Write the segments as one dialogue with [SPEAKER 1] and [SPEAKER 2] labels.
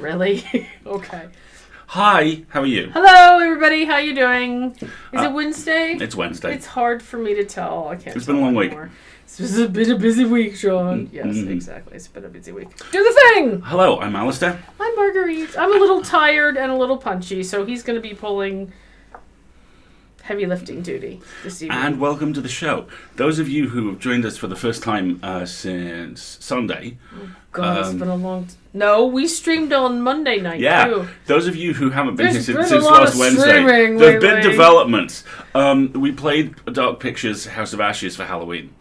[SPEAKER 1] really? Okay.
[SPEAKER 2] Hi, how are you?
[SPEAKER 1] Hello, everybody. How you doing? Is it Wednesday?
[SPEAKER 2] It's Wednesday.
[SPEAKER 1] It's hard for me to tell. I can't.
[SPEAKER 2] It's been a long week.
[SPEAKER 1] It's been a busy week, Sean. Yes, exactly. It's been a busy week. Do the thing!
[SPEAKER 2] Hello, I'm Alasdair.
[SPEAKER 1] I'm Marguerite. I'm a little tired and a little punchy, so he's going to be pulling heavy lifting duty this evening.
[SPEAKER 2] And welcome to the show. Those of you who have joined us for the first time since Sunday.
[SPEAKER 1] Oh, God, it's been a long No, we streamed on Monday night, too.
[SPEAKER 2] Those of you who haven't been here since
[SPEAKER 1] a lot
[SPEAKER 2] last
[SPEAKER 1] of
[SPEAKER 2] Wednesday,
[SPEAKER 1] streaming
[SPEAKER 2] there have been
[SPEAKER 1] lately.
[SPEAKER 2] developments. We played Dark Pictures House of Ashes for Halloween.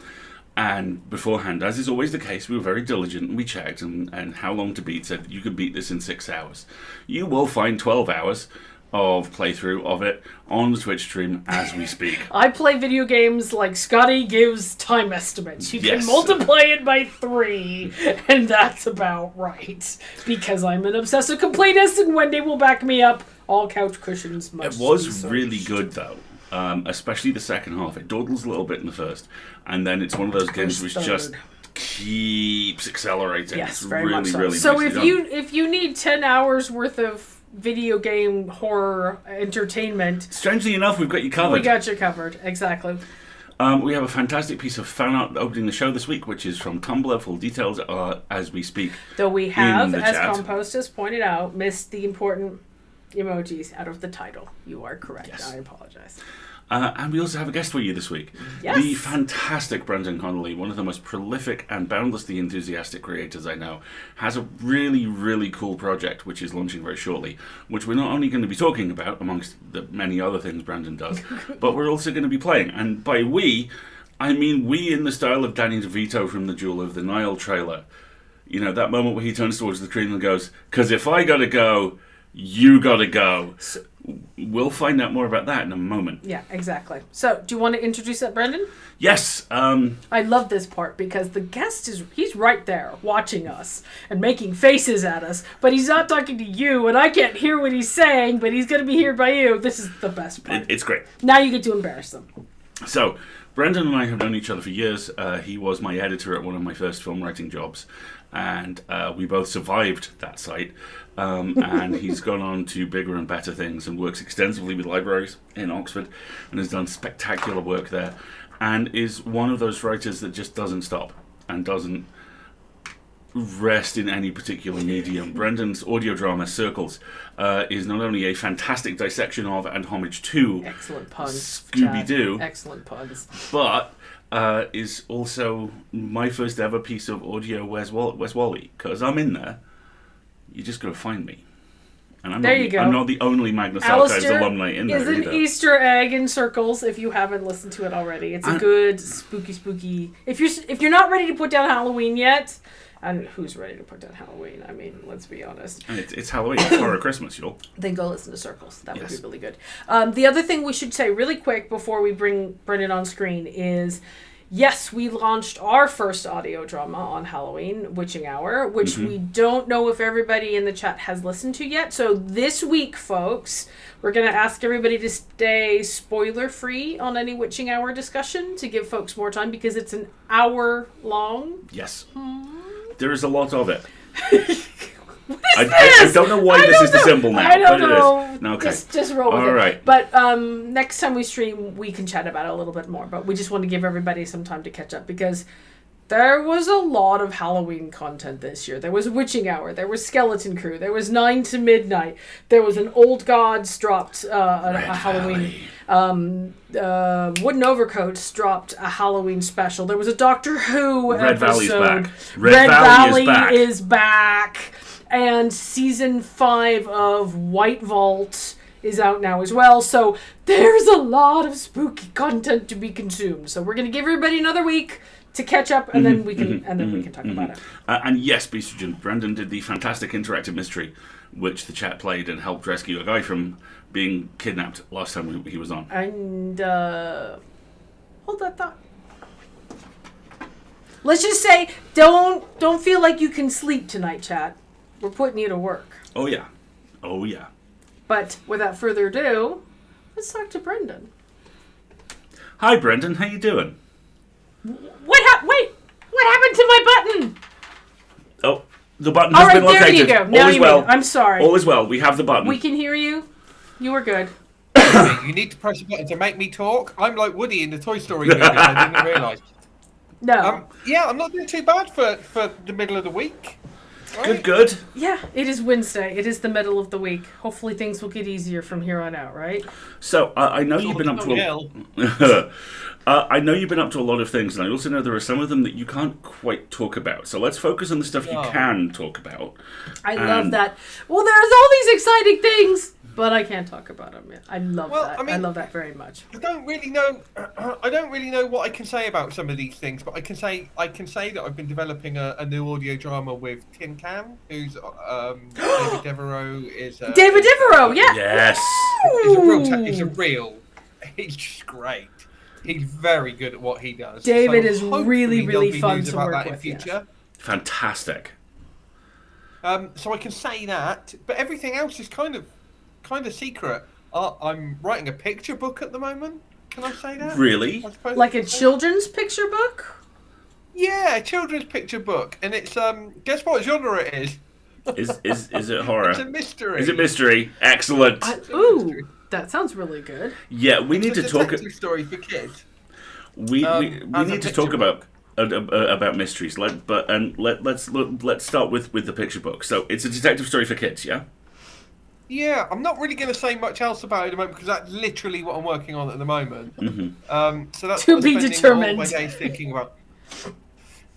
[SPEAKER 2] And beforehand, as is always the case, we were very diligent and we checked and how long to beat said you could beat this in 6 hours. You will find 12 hours of playthrough of it on the Twitch stream as we speak.
[SPEAKER 1] I play video games like Scotty gives time estimates. You can multiply it by 3, and that's about right. Because I'm an obsessive completist, and Wendy will back me up. All couch cushions must
[SPEAKER 2] It was
[SPEAKER 1] be
[SPEAKER 2] really
[SPEAKER 1] searched.
[SPEAKER 2] good, though. Especially the second half. It dawdles a little bit in the first. And then it's one of those games which just keeps accelerating.
[SPEAKER 1] Yes,
[SPEAKER 2] it's
[SPEAKER 1] very
[SPEAKER 2] really,
[SPEAKER 1] much so.
[SPEAKER 2] really
[SPEAKER 1] So
[SPEAKER 2] nicely
[SPEAKER 1] if you need 10 hours worth of video game horror entertainment,
[SPEAKER 2] strangely enough, we've got you covered.
[SPEAKER 1] we got you covered. Exactly.
[SPEAKER 2] We have a fantastic piece of fan art opening the show this week, which is from Tumblr. Full details are as we speak.
[SPEAKER 1] Though we have, as
[SPEAKER 2] chat.
[SPEAKER 1] Compost has pointed out, missed the important emojis out of the title. You are correct.
[SPEAKER 2] Yes.
[SPEAKER 1] I apologize.
[SPEAKER 2] And we also have a guest for you this week.
[SPEAKER 1] Yes.
[SPEAKER 2] The fantastic Brendon Connelly, one of the most prolific and boundlessly enthusiastic creators I know, has a really, really cool project which is launching very shortly, which we're not only going to be talking about, amongst the many other things Brendon does, but we're also going to be playing. And by we, I mean we in the style of Danny DeVito from the Jewel of the Nile trailer. You know, that moment where he turns towards the screen and goes, "'Cause if I gotta go, you gotta go." We'll find out more about that in a moment.
[SPEAKER 1] Yeah, exactly. So, do you want to introduce that, Brendon?
[SPEAKER 2] Yes.
[SPEAKER 1] I love this part because the guest he's right there watching us and making faces at us, but he's not talking to you, and I can't hear what he's saying, but he's going to be heard by you. This is the best part.
[SPEAKER 2] It's great.
[SPEAKER 1] Now you get to embarrass them.
[SPEAKER 2] So, Brendon and I have known each other for years. He was my editor at one of my first film writing jobs, and we both survived that site. And he's gone on to bigger and better things and works extensively with libraries in Oxford and has done spectacular work there and is one of those writers that just doesn't stop and doesn't rest in any particular medium. Brendon's audio drama Circles is not only a fantastic dissection of and homage to
[SPEAKER 1] Excellent puns,
[SPEAKER 2] Scooby-Doo,
[SPEAKER 1] Chad. Excellent puns,
[SPEAKER 2] but is also my first ever piece of audio Where's Wally, because I'm in there. You just got to find me. And I'm I'm not the only Magnus Archives alumni in there
[SPEAKER 1] is an
[SPEAKER 2] either.
[SPEAKER 1] Easter egg in Circles if you haven't listened to it already. It's a good spooky. If you're not ready to put down Halloween yet, and who's ready to put down Halloween? I mean, let's be honest.
[SPEAKER 2] And it's Halloween, it's horror Christmas, y'all.
[SPEAKER 1] Then go listen to Circles. That would be really good. The other thing we should say really quick before we bring Brendon on screen is, yes, we launched our first audio drama on Halloween, Witching Hour, which we don't know if everybody in the chat has listened to yet. So this week, folks, we're going to ask everybody to stay spoiler-free on any Witching Hour discussion to give folks more time because it's an hour long.
[SPEAKER 2] Yes. There is a lot of it.
[SPEAKER 1] What is this?
[SPEAKER 2] I don't know why this is the symbol now.
[SPEAKER 1] I don't know.
[SPEAKER 2] It is. No, okay.
[SPEAKER 1] Just roll with it.
[SPEAKER 2] All right.
[SPEAKER 1] But next time we stream, we can chat about it a little bit more. But we just want to give everybody some time to catch up because there was a lot of Halloween content this year. There was Witching Hour. There was Skeleton Crew. There was 9 to Midnight. There was an Old Gods dropped a Halloween. Wooden Overcoats dropped a Halloween special. There was a Doctor Who
[SPEAKER 2] Red
[SPEAKER 1] episode.
[SPEAKER 2] Valley's back.
[SPEAKER 1] Red Valley is back. And season 5 of White Vault is out now as well. So there's a lot of spooky content to be consumed. So we're going to give everybody another week to catch up, and then we can talk about it.
[SPEAKER 2] And yes, Beastogen, Brendon did the fantastic interactive mystery, which the chat played and helped rescue a guy from being kidnapped last time he was on.
[SPEAKER 1] And hold that thought. Let's just say, don't feel like you can sleep tonight, chat. We're putting you to work.
[SPEAKER 2] Oh yeah.
[SPEAKER 1] But without further ado, let's talk to Brendon.
[SPEAKER 2] Hi, Brendon. How you doing?
[SPEAKER 1] Wait, what happened to my button?
[SPEAKER 2] Oh, The button
[SPEAKER 1] All
[SPEAKER 2] has
[SPEAKER 1] right,
[SPEAKER 2] been located.
[SPEAKER 1] there you go. Now
[SPEAKER 2] All is
[SPEAKER 1] you
[SPEAKER 2] well.
[SPEAKER 1] made it. I'm sorry.
[SPEAKER 2] All is well. We have the button.
[SPEAKER 1] We can hear you. You were good.
[SPEAKER 3] You need to press a button to make me talk. I'm like Woody in the Toy Story movie. I didn't realise.
[SPEAKER 1] No.
[SPEAKER 3] Yeah, I'm not doing too bad for the middle of the week. Right?
[SPEAKER 2] Good.
[SPEAKER 1] Yeah, it is Wednesday. It is the middle of the week. Hopefully things will get easier from here on out, right?
[SPEAKER 2] So I know you've been up to I know you've been up to a lot of things, and I also know there are some of them that you can't quite talk about. So let's focus on the stuff you can talk about.
[SPEAKER 1] I love that. Well, there's all these exciting things, but I can't talk about them yet. I love that. I love that very much.
[SPEAKER 3] I don't really know. I don't really know what I can say about some of these things, but I can say that I've been developing a new audio drama with Tin Can, who's David Devereaux is.
[SPEAKER 1] David Devereaux, yeah.
[SPEAKER 2] Yes.
[SPEAKER 3] He's just great. He's very good at what he does.
[SPEAKER 1] David is really, really fun to work with.
[SPEAKER 3] Future.
[SPEAKER 2] Fantastic.
[SPEAKER 3] So I can say that, but everything else is kind of secret. I'm writing a picture book at the moment. Can I say that?
[SPEAKER 2] Really?
[SPEAKER 1] Like a children's picture book?
[SPEAKER 3] Yeah, a children's picture book, and it's guess what genre it is?
[SPEAKER 2] Is it horror?
[SPEAKER 3] It's a mystery.
[SPEAKER 2] Is it mystery? Excellent.
[SPEAKER 1] That sounds really good.
[SPEAKER 2] Yeah, we need to talk.
[SPEAKER 3] Detective story for kids.
[SPEAKER 2] We need to talk about mysteries. Let's start with the picture book. So it's a detective story for kids, yeah.
[SPEAKER 3] Yeah, I'm not really going to say much else about it at the moment because that's literally what I'm working on at the moment.
[SPEAKER 2] Mm-hmm.
[SPEAKER 3] So that's
[SPEAKER 1] to
[SPEAKER 3] what
[SPEAKER 1] be
[SPEAKER 3] I'm spending
[SPEAKER 1] determined.
[SPEAKER 3] all my days thinking about.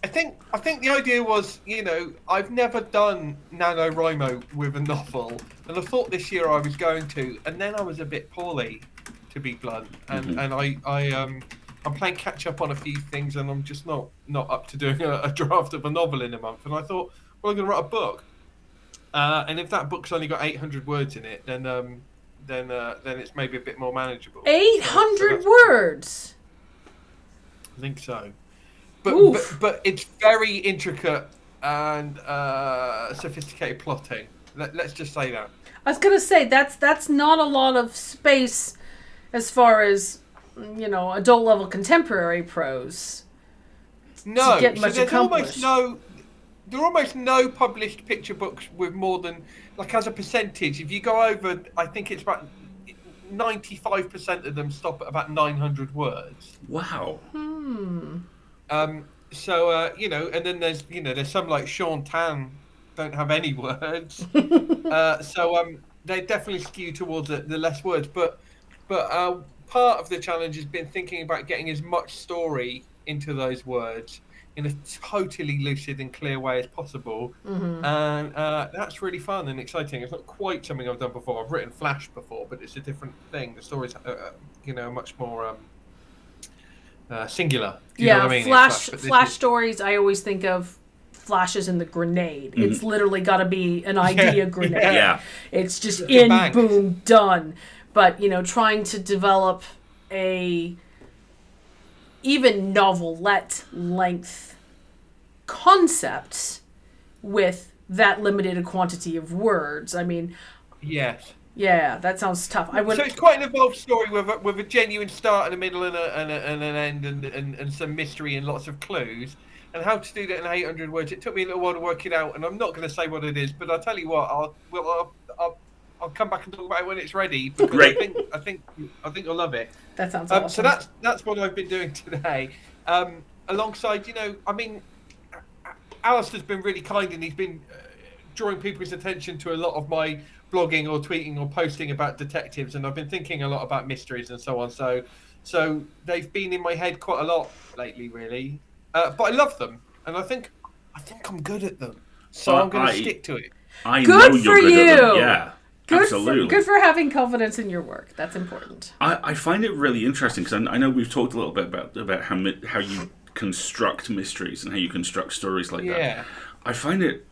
[SPEAKER 3] I think the idea was, I've never done NaNoWriMo with a novel, and I thought this year I was going to, and then I was a bit poorly, to be blunt, and I'm playing catch up on a few things, and I'm just not up to doing a draft of a novel in a month, and I thought, well, I'm going to write a book, and if that book's only got 800 words in it, then it's maybe a bit more manageable.
[SPEAKER 1] 800 words.
[SPEAKER 3] I think so. But it's very intricate and sophisticated plotting. Let's just say that.
[SPEAKER 1] I was gonna say that's not a lot of space as far as adult level contemporary prose.
[SPEAKER 3] No,
[SPEAKER 1] to get much accomplished.
[SPEAKER 3] There are almost no published picture books with more than, like, as a percentage. If you go over, I think it's about 95% of them stop at about 900 words.
[SPEAKER 2] Wow.
[SPEAKER 3] So and then there's some like Sean Tan don't have any words. So they definitely skew towards the less words. But part of the challenge has been thinking about getting as much story into those words in a totally lucid and clear way as possible. And that's really fun and exciting. It's not quite something I've done before. I've written Flash before, but it's a different thing. The stories much more singular. Do you know what I mean?
[SPEAKER 1] Flash stories, I always think of flashes in the grenade. Mm-hmm. It's literally got to be an idea grenade.
[SPEAKER 2] Yeah.
[SPEAKER 1] It's just boom, done. But, trying to develop a even novelette length concept with that limited a quantity of words. I mean...
[SPEAKER 3] Yes.
[SPEAKER 1] Yeah, that sounds tough.
[SPEAKER 3] So it's quite an involved story with a genuine start and a middle and an end and some mystery and lots of clues. And how to do that in 800 words, it took me a little while to work it out, and I'm not going to say what it is, but I'll tell you what, I'll come back and talk about it when it's ready.
[SPEAKER 2] Great.
[SPEAKER 3] I think you'll love it.
[SPEAKER 1] That sounds awesome.
[SPEAKER 3] So that's what I've been doing today. Alongside, Alasdair's been really kind, and he's been drawing people's attention to a lot of my blogging or tweeting or posting about detectives, and I've been thinking a lot about mysteries and so on. So they've been in my head quite a lot lately, really. But I love them, and I think I'm good at them. So I'm going to stick to it.
[SPEAKER 2] I know you're good at them. Yeah.
[SPEAKER 1] Good
[SPEAKER 2] Absolutely.
[SPEAKER 1] Good for having confidence in your work. That's important.
[SPEAKER 2] I find it really interesting because I know we've talked a little bit about how you construct mysteries and how you construct stories like that. I find it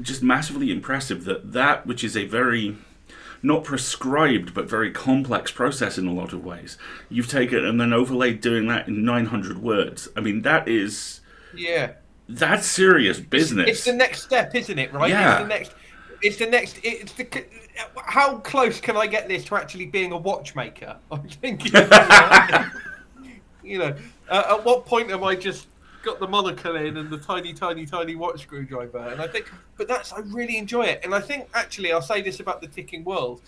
[SPEAKER 2] just massively impressive that which is a very not prescribed but very complex process in a lot of ways, you've taken and then overlaid doing that in 900 words. I mean, that's serious business.
[SPEAKER 3] It's the next step, isn't it? Right?
[SPEAKER 2] Yeah.
[SPEAKER 3] How close can I get this to actually being a watchmaker? I'm thinking. At what point am I just got the monocle in and the tiny watch screwdriver, and I think, I really enjoy it, and I think actually I'll say this about the Ticking World,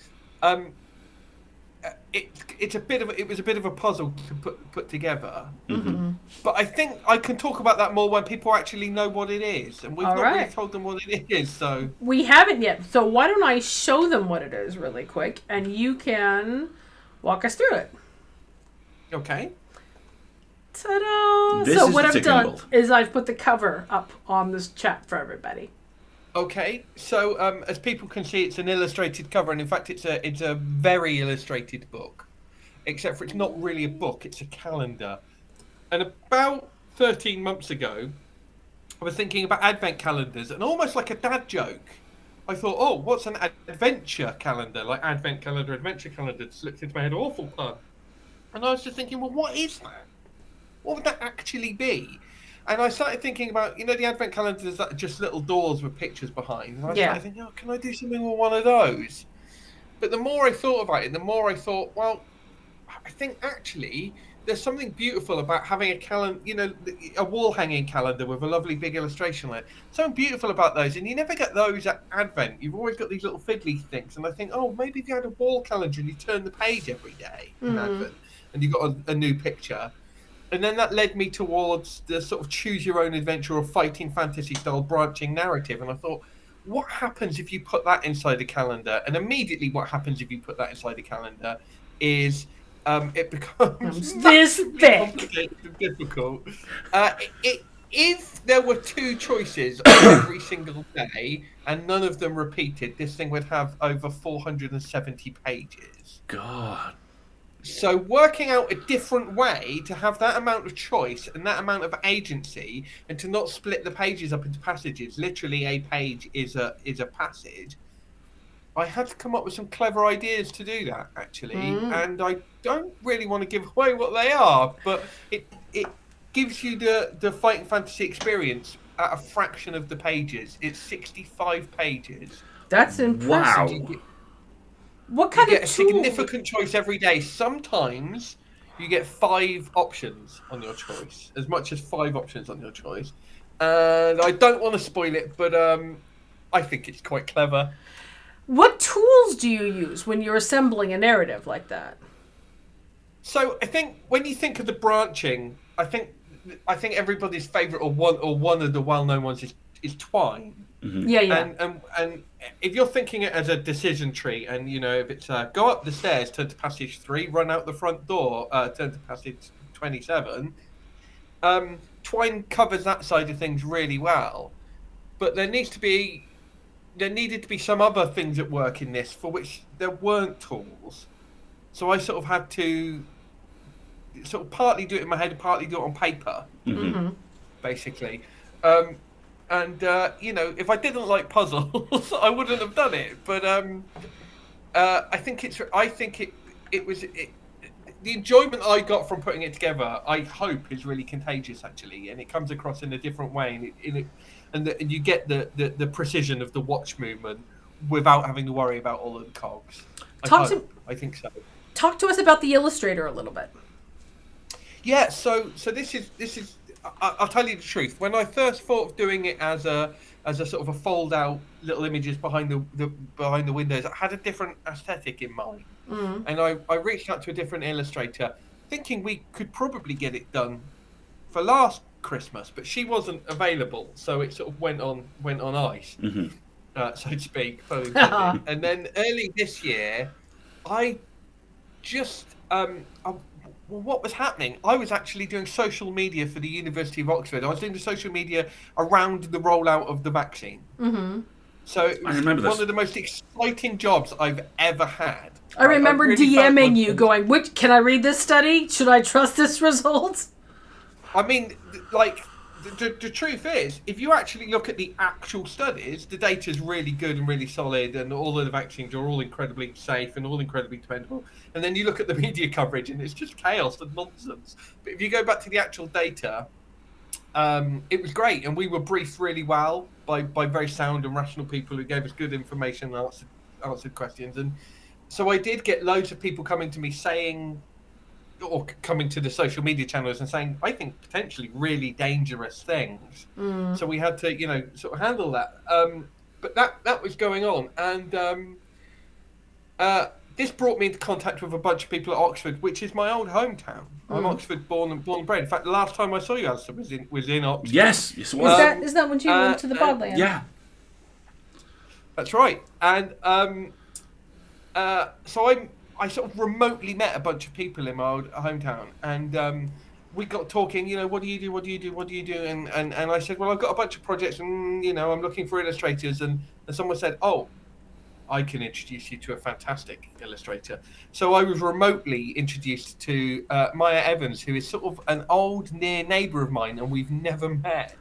[SPEAKER 3] it was a bit of a puzzle to put together, but I think I can talk about that more when people actually know what it is, and we've not really told them what it is, so
[SPEAKER 1] we haven't yet. So why don't I show them what it is really quick, and you can walk us through it.
[SPEAKER 3] Okay.
[SPEAKER 1] Ta-da!
[SPEAKER 2] This
[SPEAKER 1] So
[SPEAKER 2] is
[SPEAKER 1] what
[SPEAKER 2] the
[SPEAKER 1] I've
[SPEAKER 2] Ticking
[SPEAKER 1] done
[SPEAKER 2] World.
[SPEAKER 1] is I've put the cover up on this chat for everybody.
[SPEAKER 3] Okay, so as people can see, it's an illustrated cover, and in fact, it's a very illustrated book, except for it's not really a book; it's a calendar. And about 13 months ago, I was thinking about advent calendars, and almost like a dad joke, I thought, "Oh, what's an adventure calendar? Like advent calendar, adventure calendar?" It slipped into my head, awful pun. And I was just thinking, well, what is that? What would that actually be? And I started thinking about, the advent calendars that are just little doors with pictures behind. And I started thinking, can I do something with one of those? But the more I thought about it, the more I thought, well, I think actually there's something beautiful about having a calendar, a wall hanging calendar with a lovely big illustration on it. Something beautiful about those. And you never get those at Advent. You've always got these little fiddly things. And I think, maybe if you had a wall calendar and you turn the page every day in Advent, and you got a new picture. And then that led me towards the sort of choose your own adventure or fighting fantasy style branching narrative. And I thought, what happens if you put that inside a calendar? And immediately what happens if you put that inside a calendar is it becomes
[SPEAKER 1] this big
[SPEAKER 3] and difficult. If there were two choices every single day and none of them repeated, this thing would have over 470 pages.
[SPEAKER 2] God.
[SPEAKER 3] So working out a different way to have that amount of choice and that amount of agency, and to not split the pages up into passages, literally a page is a passage, I had to come up with some clever ideas to do that, actually. And I don't really want to give away what they are, but it gives you the fighting fantasy experience at a fraction of the pages. It's 65 pages.
[SPEAKER 1] That's impressive.
[SPEAKER 2] Wow.
[SPEAKER 1] What kind
[SPEAKER 3] you
[SPEAKER 1] of
[SPEAKER 3] get a
[SPEAKER 1] tool?
[SPEAKER 3] significant choice every day. Sometimes you get 5 options on your choice, as much as 5 options on your choice. And I don't want to spoil it, but I think it's quite clever.
[SPEAKER 1] What tools do you use when you're assembling a narrative like that?
[SPEAKER 3] So I think when you think of the branching, I think everybody's favourite or one of the well-known ones is Twine.
[SPEAKER 2] Mm-hmm.
[SPEAKER 1] Yeah.
[SPEAKER 3] And if you're thinking it as a decision tree, and if it's go up the stairs, turn to passage 3, run out the front door, turn to passage 27. Twine covers that side of things really well, but there needed to be some other things at work in this for which there weren't tools. So I sort of had to sort of partly do it in my head and partly do it on paper, basically. And if I didn't like puzzles, I wouldn't have done it. But I think it was the enjoyment I got from putting it together, I hope, is really contagious, actually, and it comes across in a different way, and you get the precision of the watch movement without having to worry about all of the cogs. I think so.
[SPEAKER 1] Talk to us about the illustrator a little bit.
[SPEAKER 3] Yeah, so this is. I'll tell you the truth. When I first thought of doing it as a sort of a fold out little images behind the windows, I had a different aesthetic in mind, and I reached out to a different illustrator, thinking we could probably get it done for last Christmas, but she wasn't available, so it sort of went on ice, so to speak. And then early this year, I just what was happening? I was actually doing social media for the University of Oxford. I was doing the social media around the rollout of the vaccine. So it was one of the most exciting jobs I've ever had.
[SPEAKER 1] I remember DMing you going, can I read this study? Should I trust this result?
[SPEAKER 3] I mean, like, the truth is, if you actually look at the actual studies, the data is really good and really solid, and all of the vaccines are all incredibly safe and all incredibly dependable. And then you look at the media coverage, and it's just chaos and nonsense. But if you go back to the actual data, it was great, and we were briefed really well by very sound and rational people who gave us good information and answered questions. And so I did get loads of people coming to me saying or coming to the social media channels and saying, I think, potentially really dangerous things. So we had to, sort of handle that. But that was going on. And this brought me into contact with a bunch of people at Oxford, which is my old hometown. I'm Oxford born and bred. In fact, the last time I saw you, Alasdair, was in Oxford.
[SPEAKER 2] Yes, it was.
[SPEAKER 1] Is that when you went to the Bodleian?
[SPEAKER 2] Yeah.
[SPEAKER 3] That's right. And so I sort of remotely met a bunch of people in my old hometown, and we got talking. What do you do? What do you do? What do you do? And I said, well, I've got a bunch of projects, and I'm looking for illustrators. And someone said, oh, I can introduce you to a fantastic illustrator. So I was remotely introduced to Maya Evans, who is sort of an old near neighbour of mine, and we've never met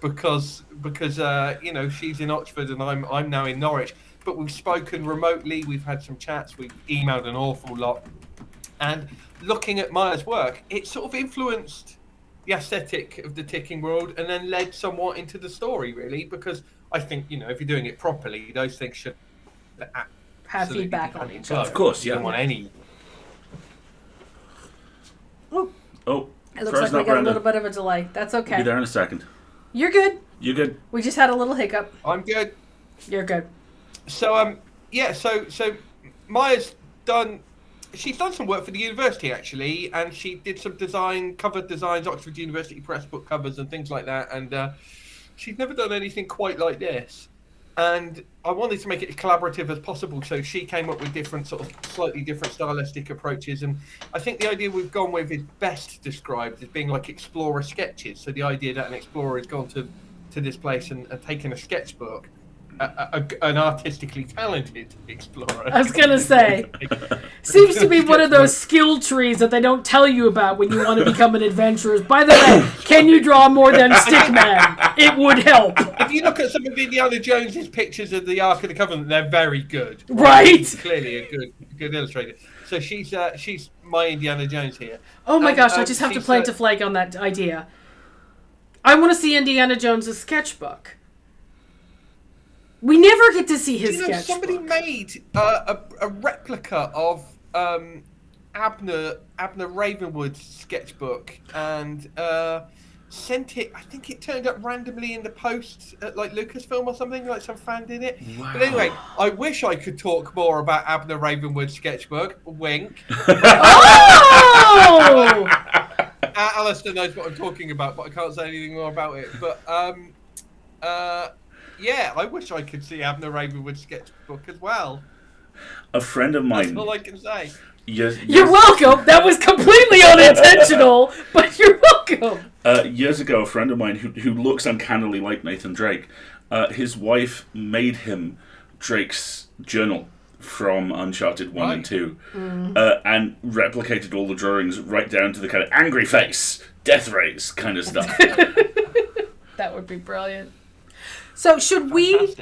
[SPEAKER 3] because she's in Oxford and I'm now in Norwich. But we've spoken remotely, we've had some chats, we've emailed an awful lot. And looking at Maya's work, it sort of influenced the aesthetic of the ticking world and then led somewhat into the story, really, because I think, if you're doing it properly, those things should
[SPEAKER 1] have feedback on each other.
[SPEAKER 2] Of course, yeah.
[SPEAKER 3] You don't want any.
[SPEAKER 2] Oh,
[SPEAKER 1] it looks like we got a little bit of a delay. That's okay.
[SPEAKER 2] I'll be there in a second.
[SPEAKER 1] You're good.
[SPEAKER 2] You're good.
[SPEAKER 1] We just had a little hiccup.
[SPEAKER 3] I'm good.
[SPEAKER 1] You're good.
[SPEAKER 3] So so Maya's she's done some work for the university actually, and she did some cover designs, Oxford University Press book covers and things like that, and she's never done anything quite like this. And I wanted to make it as collaborative as possible, so she came up with different sort of slightly different stylistic approaches. And I think the idea we've gone with is best described as being like explorer sketches. So the idea that an explorer has gone to this place and taken a sketchbook, an artistically talented explorer.
[SPEAKER 1] I was going to say, seems to be one of those skill trees that they don't tell you about when you want to become an adventurer. By the way, can you draw more than Stickman? It would help.
[SPEAKER 3] If you look at some of Indiana Jones's pictures of the Ark of the Covenant, they're very good.
[SPEAKER 1] Right?
[SPEAKER 3] She's clearly a good illustrator. So she's my Indiana Jones here.
[SPEAKER 1] Oh my gosh, I just have to plant a flag on that idea. I want to see Indiana Jones's sketchbook. We never get to see his sketchbook.
[SPEAKER 3] Somebody made a replica of Abner Ravenwood's sketchbook and sent it. I think it turned up randomly in the post at like Lucasfilm or something, like some fan did it.
[SPEAKER 2] Wow.
[SPEAKER 3] But anyway, I wish I could talk more about Abner Ravenwood's sketchbook. Wink.
[SPEAKER 1] Oh!
[SPEAKER 3] Alasdair knows what I'm talking about, but I can't say anything more about it. But yeah, I wish I could see Abner Ravenwood's sketchbook as well.
[SPEAKER 2] A friend of mine.
[SPEAKER 3] That's all I can say.
[SPEAKER 2] You're
[SPEAKER 1] welcome. That was completely unintentional, but you're welcome.
[SPEAKER 2] Years ago, a friend of mine who looks uncannily like Nathan Drake, his wife made him Drake's journal from Uncharted 1 and 2, and replicated all the drawings right down to the kind of angry face, death rays kind of stuff.
[SPEAKER 1] That would be brilliant. So should we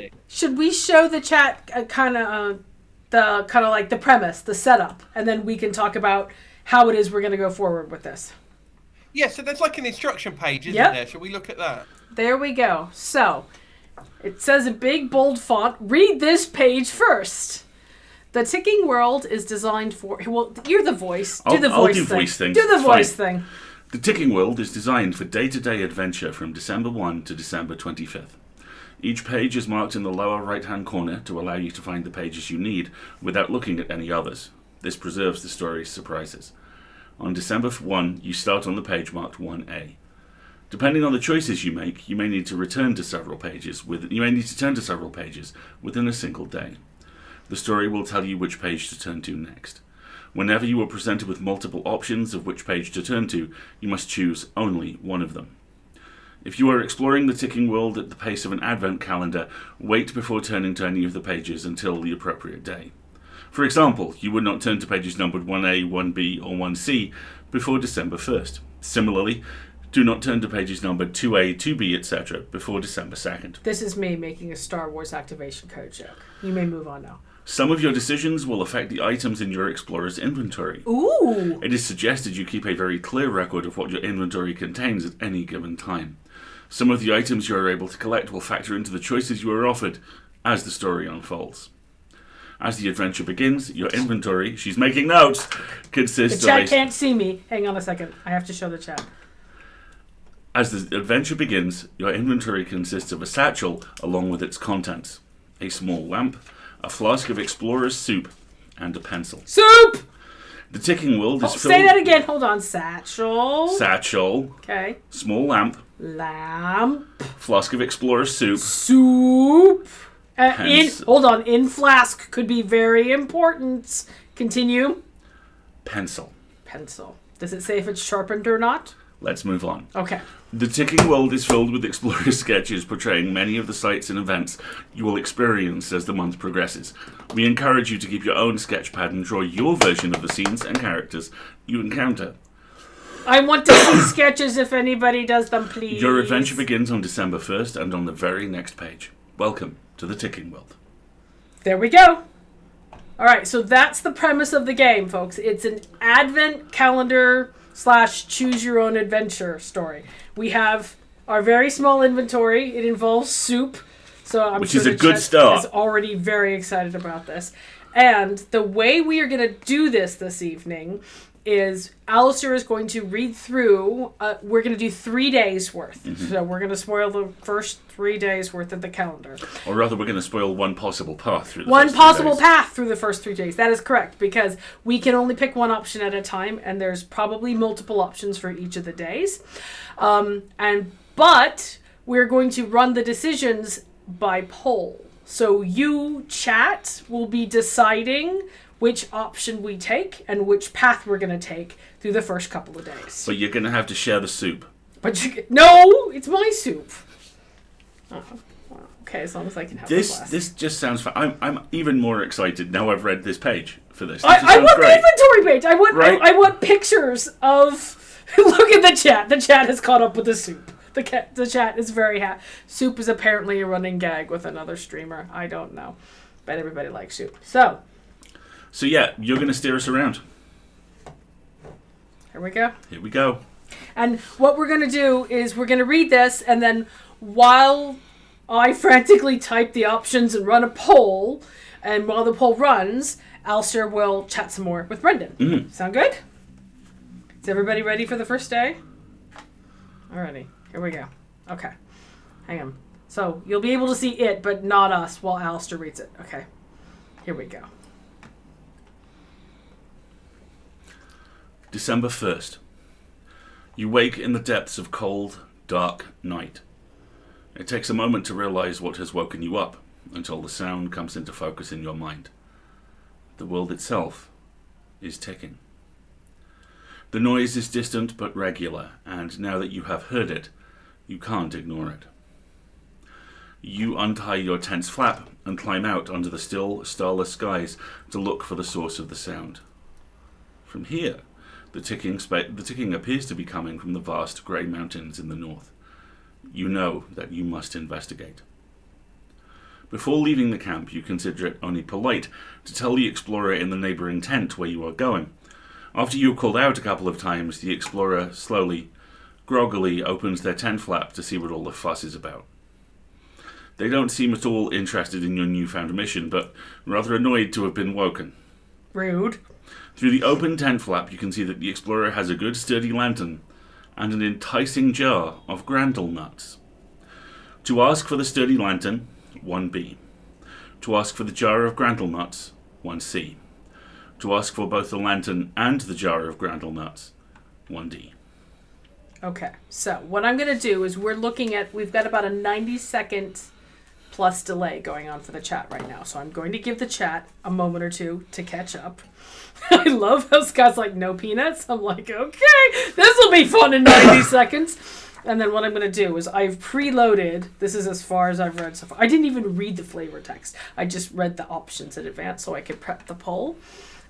[SPEAKER 1] show the chat kind of like the premise, the setup, and then we can talk about how it is we're going to go forward with this?
[SPEAKER 3] Yeah, so there's like an instruction page, isn't there? Shall we look at that?
[SPEAKER 1] There we go. So it says in big bold font, read this page first. The ticking world is designed for... Well, you're the voice. Do the voice thing. Do the voice thing.
[SPEAKER 2] The ticking world is designed for day-to-day adventure from December 1 to December 25th. Each page is marked in the lower right-hand corner to allow you to find the pages you need without looking at any others. This preserves the story's surprises. On December 1, you start on the page marked 1A. Depending on the choices you make, you may need to turn to several pages within a single day. The story will tell you which page to turn to next. Whenever you are presented with multiple options of which page to turn to, you must choose only one of them. If you are exploring the ticking world at the pace of an advent calendar, wait before turning to any of the pages until the appropriate day. For example, you would not turn to pages numbered 1A, 1B, or 1C before December 1st. Similarly, do not turn to pages numbered 2A, 2B, etc. before December 2nd.
[SPEAKER 1] This is me making a Star Wars activation code joke. You may move on now.
[SPEAKER 2] Some of your decisions will affect the items in your explorer's inventory.
[SPEAKER 1] Ooh!
[SPEAKER 2] It is suggested you keep a very clear record of what your inventory contains at any given time. Some of the items you are able to collect will factor into the choices you are offered as the story unfolds. As the adventure begins, your inventory, she's making notes, consists
[SPEAKER 1] The chat can't see me. Hang on a second. I have to show the chat.
[SPEAKER 2] As the adventure begins, your inventory consists of a satchel along with its contents, a small lamp, a flask of explorer's soup, and a pencil.
[SPEAKER 1] Soup!
[SPEAKER 2] The ticking world is filled...
[SPEAKER 1] Say that again. Hold on. Satchel.
[SPEAKER 2] Satchel.
[SPEAKER 1] Okay.
[SPEAKER 2] Small lamp.
[SPEAKER 1] Lamp.
[SPEAKER 2] Flask of explorer's soup.
[SPEAKER 1] Soup. In flask could be very important. Continue.
[SPEAKER 2] Pencil.
[SPEAKER 1] Pencil. Does it say if it's sharpened or not?
[SPEAKER 2] Let's move on.
[SPEAKER 1] Okay.
[SPEAKER 2] The ticking world is filled with explorer sketches portraying many of the sights and events you will experience as the month progresses. We encourage you to keep your own sketch pad and draw your version of the scenes and characters you encounter.
[SPEAKER 1] I want to see sketches if anybody does them, please.
[SPEAKER 2] Your adventure begins on December 1st and on the very next page. Welcome to the ticking world.
[SPEAKER 1] There we go. All right, so that's the premise of the game, folks. It's an advent calendar / choose your own adventure story. We have our very small inventory. It involves soup. So I'm
[SPEAKER 2] Which
[SPEAKER 1] sure
[SPEAKER 2] is a
[SPEAKER 1] the
[SPEAKER 2] good
[SPEAKER 1] chat
[SPEAKER 2] start.
[SPEAKER 1] is already very excited about this. And the way we are going to do this evening is Alasdair is going to read through, we're going to do 3 days worth. Mm-hmm. So we're going to spoil the first 3 days worth of the calendar.
[SPEAKER 2] Or rather, we're going to spoil one possible path through the
[SPEAKER 1] One
[SPEAKER 2] first 3
[SPEAKER 1] possible
[SPEAKER 2] days.
[SPEAKER 1] path through the first 3 days. That is correct, because we can only pick one option at a time, and there's probably multiple options for each of the days. But we're going to run the decisions by poll. So you, chat, will be deciding which option we take and which path we're going to take through the first couple of days.
[SPEAKER 2] But you're going to have to share the soup.
[SPEAKER 1] No, it's my soup. Oh, well, okay, as long as I can have
[SPEAKER 2] This just sounds fun. I'm even more excited now I've read this page for this.
[SPEAKER 1] I want the inventory page. I want pictures of... Look at the chat. The chat has caught up with the soup. The chat is very happy. Soup is apparently a running gag with another streamer. I don't know. But everybody likes soup. So
[SPEAKER 2] yeah, you're going to steer us around.
[SPEAKER 1] Here we go.
[SPEAKER 2] Here we go.
[SPEAKER 1] And what we're going to do is we're going to read this, and then while I frantically type the options and run a poll, and while the poll runs, Alasdair will chat some more with Brendon.
[SPEAKER 2] Mm-hmm.
[SPEAKER 1] Sound good? Is everybody ready for the first day? Alrighty. Here we go. Okay. Hang on. So you'll be able to see it, but not us while Alasdair reads it. Okay. Here we go.
[SPEAKER 2] December 1st. You wake in the depths of cold, dark night. It takes a moment to realize what has woken you up, until the sound comes into focus in your mind. The world itself is ticking. The noise is distant but regular, and now that you have heard it, you can't ignore it. You untie your tense flap and climb out under the still, starless skies to look for the source of the sound. From here, the ticking appears to be coming from the vast grey mountains in the north. You know that you must investigate. Before leaving the camp, you consider it only polite to tell the explorer in the neighbouring tent where you are going. After you are called out a couple of times, the explorer slowly, groggily opens their tent flap to see what all the fuss is about. They don't seem at all interested in your newfound mission, but rather annoyed to have been woken.
[SPEAKER 1] Rude.
[SPEAKER 2] Through the open tent flap, you can see that the explorer has a good sturdy lantern and an enticing jar of grandel nuts. To ask for the sturdy lantern, 1B. To ask for the jar of grandel nuts, 1C. To ask for both the lantern and the jar of grandel nuts, 1D.
[SPEAKER 1] Okay, so what I'm going to do is we've got about a 90-second plus delay going on for the chat right now. So I'm going to give the chat a moment or two to catch up. I love how Scott's like, no peanuts. I'm like, okay, this will be fun in 90 seconds. And then what I'm going to do is I've preloaded. This is as far as I've read so far. I didn't even read the flavor text. I just read the options in advance so I could prep the poll.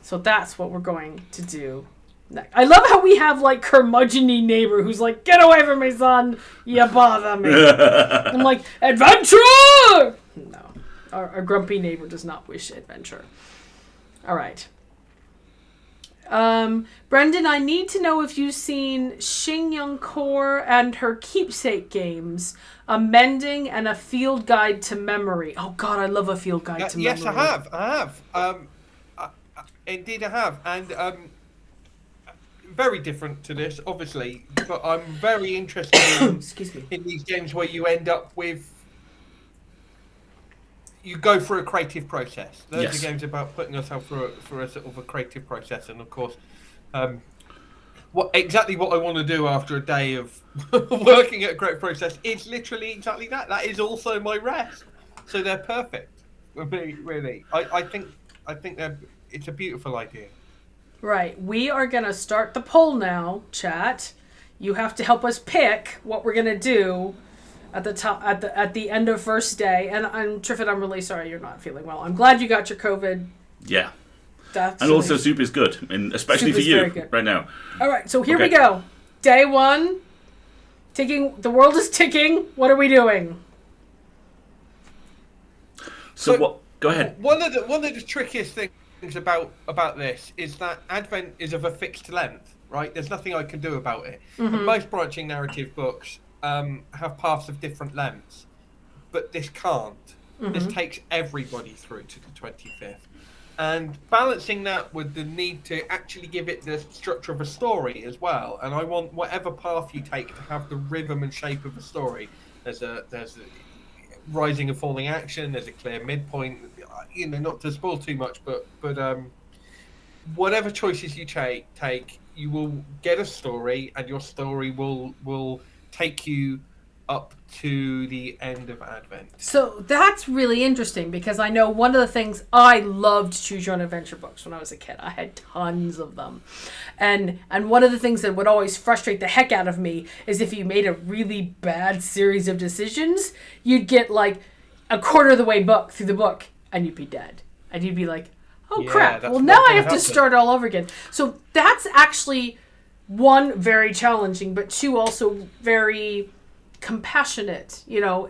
[SPEAKER 1] So that's what we're going to do next. I love how we have like curmudgeon-y neighbor who's like, get away from me, son. You bother me. I'm like, adventure! No. Our grumpy neighbor does not wish adventure. All right. Brendon, I need to know if you've seen Xing Young Kor and her keepsake games, A Mending and a Field Guide to Memory. Oh God, I love a field guide to memory.
[SPEAKER 3] Yes, I have. Indeed, I have. And very different to this, obviously, but I'm very interested in,
[SPEAKER 1] Excuse me.
[SPEAKER 3] in these games where you end up with... You go through a creative process. Those
[SPEAKER 2] Yes.
[SPEAKER 3] are games about putting yourself through a sort of a creative process, and of course, exactly what I want to do after a day of working at a creative process is literally exactly that. That is also my rest. So they're perfect for me, really. I think it's a beautiful idea.
[SPEAKER 1] Right. We are going to start the poll now, chat. You have to help us pick what we're going to do at the end of first day. And Triffid, I'm really sorry you're not feeling well. I'm glad you got your COVID.
[SPEAKER 2] Yeah.
[SPEAKER 1] That's
[SPEAKER 2] and also soup is good, and especially for you right now.
[SPEAKER 1] All right, so here we go. Day one. The world is ticking. What are we doing?
[SPEAKER 2] So what? Go ahead.
[SPEAKER 3] One of the trickiest things about this is that Advent is of a fixed length, right? There's nothing I can do about it.
[SPEAKER 1] Mm-hmm.
[SPEAKER 3] And most branching narrative books have paths of different lengths, but this can't. Mm-hmm. This takes everybody through to the 25th. And balancing that with the need to actually give it the structure of a story as well. And I want whatever path you take to have the rhythm and shape of a story. There's a rising and falling action. There's a clear midpoint. You know, not to spoil too much, but whatever choices you take, you will get a story, and your story will take you up to the end of Advent.
[SPEAKER 1] So that's really interesting, because I know one of the things I loved choose your own adventure books when I was a kid. I had tons of them. And one of the things that would always frustrate the heck out of me is if you made a really bad series of decisions, you'd get like a quarter of the way through the book and you'd be dead. And you'd be like, oh crap, well now I have to start all over again. So that's actually, one, very challenging, but two, also very compassionate,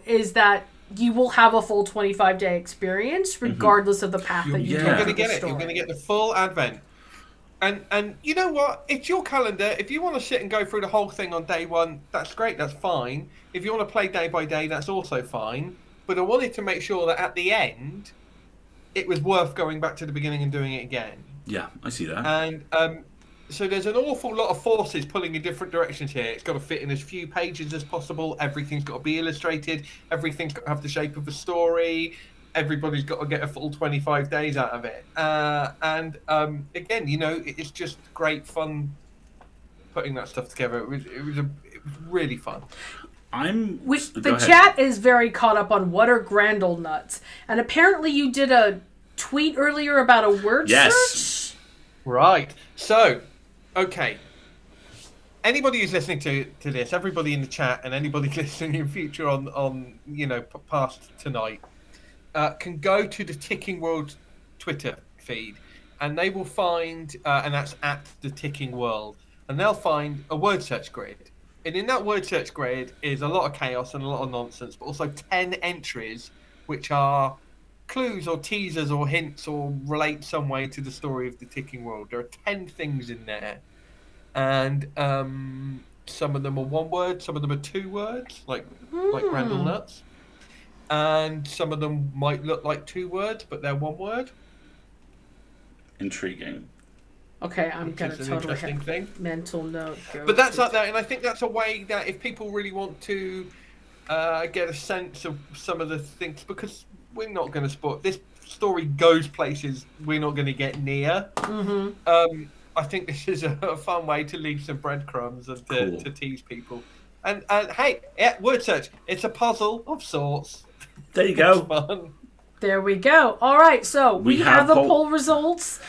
[SPEAKER 1] is that you will have a full 25-day experience regardless of the path that you take.
[SPEAKER 3] You're going to get it. You're going to get the full Advent. And you know what? It's your calendar. If you want to sit and go through the whole thing on day one, that's great. That's fine. If you want to play day by day, that's also fine. But I wanted to make sure that at the end, it was worth going back to the beginning and doing it again.
[SPEAKER 2] Yeah, I see that.
[SPEAKER 3] And so there's an awful lot of forces pulling in different directions here. It's got to fit in as few pages as possible. Everything's got to be illustrated. Everything's got to have the shape of a story. Everybody's got to get a full 25 days out of it. And again, it's just great fun putting that stuff together. It was really fun.
[SPEAKER 1] The chat is very caught up on what are Grandel nuts. And apparently you did a tweet earlier about a word search?
[SPEAKER 3] Right. So... Okay. Anybody who's listening to this, everybody in the chat, and anybody listening in future on past tonight, can go to the Ticking World Twitter feed, and they will find, and that's at the Ticking World, and they'll find a word search grid. And in that word search grid is a lot of chaos and a lot of nonsense, but also 10 entries, which are clues or teasers or hints or relate some way to the story of the Ticking World. There are 10 things in there, and some of them are one word, some of them are two words, like Randall Nuts, and some of them might look like two words, but they're one word.
[SPEAKER 2] Intriguing.
[SPEAKER 1] Okay, I'm going to totally have mental note.
[SPEAKER 3] But that's out there, and I think that's a way that if people really want to get a sense of some of the things, because we're not going to spoil. This story goes places we're not going to get near. Mm-hmm. I think this is a fun way to leave some breadcrumbs and to tease people. And hey, word search. It's a puzzle of sorts.
[SPEAKER 2] There you go.
[SPEAKER 3] Fun.
[SPEAKER 1] There we go. All right, so we have the poll results.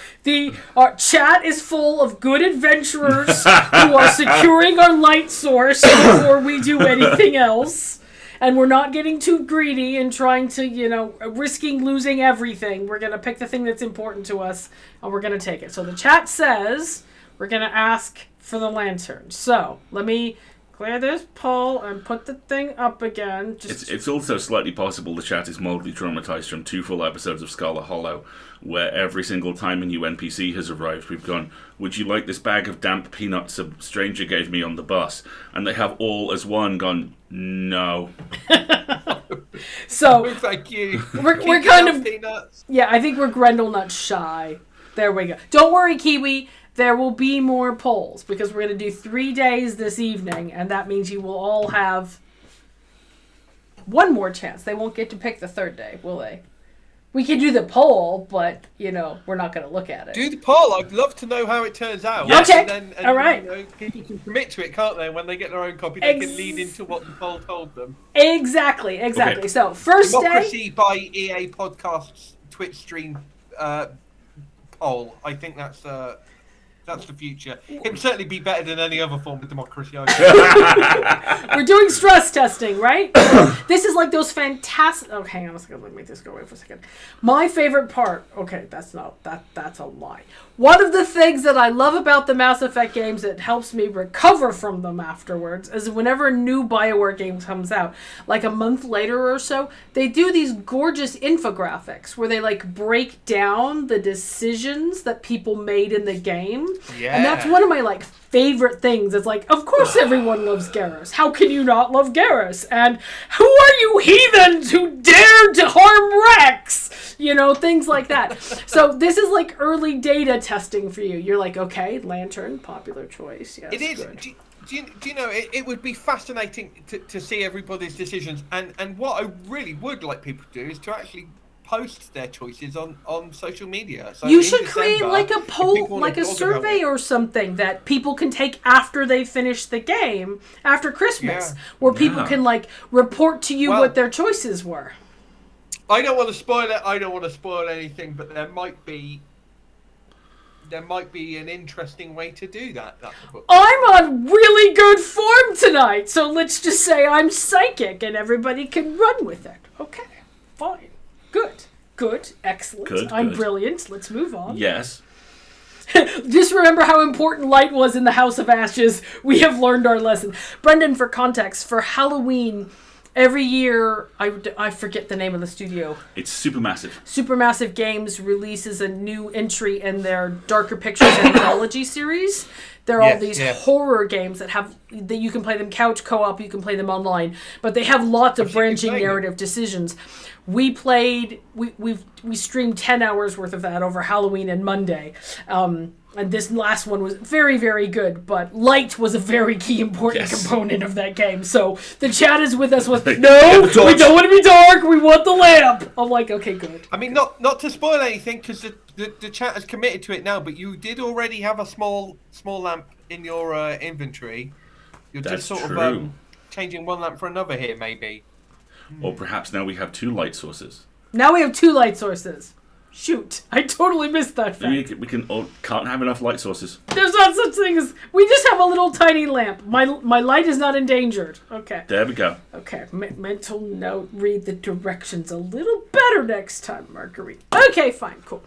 [SPEAKER 1] Our chat is full of good adventurers who are securing our light source before we do anything else. And we're not getting too greedy and trying to, risking losing everything. We're going to pick the thing that's important to us, and we're going to take it. So the chat says we're going to ask for the lantern. So let me clear this poll and put the thing up again.
[SPEAKER 2] It's also slightly possible the chat is mildly traumatized from 2 full episodes of Scarlet Hollow, where every single time a new NPC has arrived, we've gone, would you like this bag of damp peanuts a stranger gave me on the bus? And they have all as one gone, no.
[SPEAKER 1] So,
[SPEAKER 3] thank you.
[SPEAKER 1] We're kind of...
[SPEAKER 3] Peanuts.
[SPEAKER 1] Yeah, I think we're Grendelnut shy. There we go. Don't worry, Kiwi. There will be more polls because we're going to do 3 days this evening, and that means you will all have one more chance. They won't get to pick the third day, will they? We can do the poll, but, we're not going to look at it.
[SPEAKER 3] Do the poll. I'd love to know how it turns out.
[SPEAKER 1] Yes. Okay. All right.
[SPEAKER 3] People can commit to it, can't they? When they get their own copy, they can lead into what the poll told them.
[SPEAKER 1] Exactly. Okay. So, first
[SPEAKER 3] Democracy
[SPEAKER 1] day...
[SPEAKER 3] by EA Podcasts Twitch stream poll. I think that's the future. It would certainly be better than any other form of democracy.
[SPEAKER 1] We're doing stress testing, right? This is like those fantastic... Oh, hang on a second. Let me just go away for a second. My favorite part... Okay, that's a lie. One of the things that I love about the Mass Effect games that helps me recover from them afterwards is whenever a new BioWare game comes out, like a month later or so, they do these gorgeous infographics where they break down the decisions that people made in the game.
[SPEAKER 3] Yeah.
[SPEAKER 1] And that's one of my favorite things. It's of course everyone loves Garrus. How can you not love Garrus? And who are you heathens who dared to harm Rex? Things like that. So this is early data testing for you. You're okay, Lantern, popular choice. Yes,
[SPEAKER 3] it is.
[SPEAKER 1] Good.
[SPEAKER 3] Do you know, it would be fascinating to see everybody's decisions. And what I really would like people to do is to actually post their choices on social media. So
[SPEAKER 1] you should create a poll, a survey or something that people can take after they finish the game, after Christmas, where people can report to you what their choices were.
[SPEAKER 3] I don't want to spoil it. I don't want to spoil anything, but there might be an interesting way to do that.
[SPEAKER 1] I'm on really good form tonight, so let's just say I'm psychic and everybody can run with it. Okay, fine. Good. Excellent.
[SPEAKER 2] Good.
[SPEAKER 1] I'm brilliant. Let's move on.
[SPEAKER 2] Yes.
[SPEAKER 1] Just remember how important light was in the House of Ashes. We have learned our lesson. Brendon, for context, for Halloween... Every year, I forget the name of the studio.
[SPEAKER 2] It's Supermassive.
[SPEAKER 1] Supermassive Games releases a new entry in their Darker Pictures anthology series. They're all these horror games that you can play them couch co-op, you can play them online, but they have lots of branching narrative decisions. We streamed 10 hours worth of that over Halloween and Monday. And this last one was very, very good, but light was a very key important component of that game. So the chat is with us with, no, we don't want to be dark, we want the lamp. I'm okay, good.
[SPEAKER 3] I mean, not to spoil anything, because the chat has committed to it now, but you did already have a small lamp in your inventory. You're just sort of changing one lamp for another here, maybe.
[SPEAKER 2] Or perhaps now we have 2 light sources.
[SPEAKER 1] Now we have 2 light sources. Shoot, I totally missed that fact.
[SPEAKER 2] We can't have enough light sources.
[SPEAKER 1] There's not such thing as... We just have a little tiny lamp. My light is not endangered. Okay.
[SPEAKER 2] There we go.
[SPEAKER 1] Okay, mental note, read the directions a little better next time, Marguerite. Okay, fine, cool.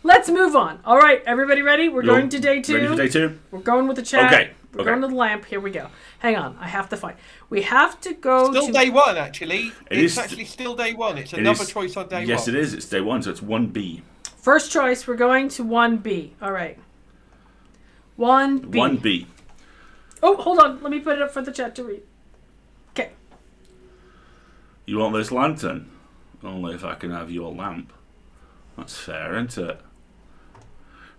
[SPEAKER 1] Let's move on. All right, everybody ready? We're going to day 2.
[SPEAKER 2] Ready for day 2?
[SPEAKER 1] We're going with the chat.
[SPEAKER 2] Okay.
[SPEAKER 1] We're going to the lamp. Here we go. Hang on, I have to find... We have to go
[SPEAKER 3] Still day 1, actually. It's actually still day 1. It's another choice on day 1.
[SPEAKER 2] Yes, it is. It's day 1, so it's 1B.
[SPEAKER 1] First choice, we're going to 1B. All right. 1B.
[SPEAKER 2] 1B.
[SPEAKER 1] Oh, hold on. Let me put it up for the chat to read. Okay.
[SPEAKER 2] You want this lantern? Only if I can have your lamp. That's fair, isn't it?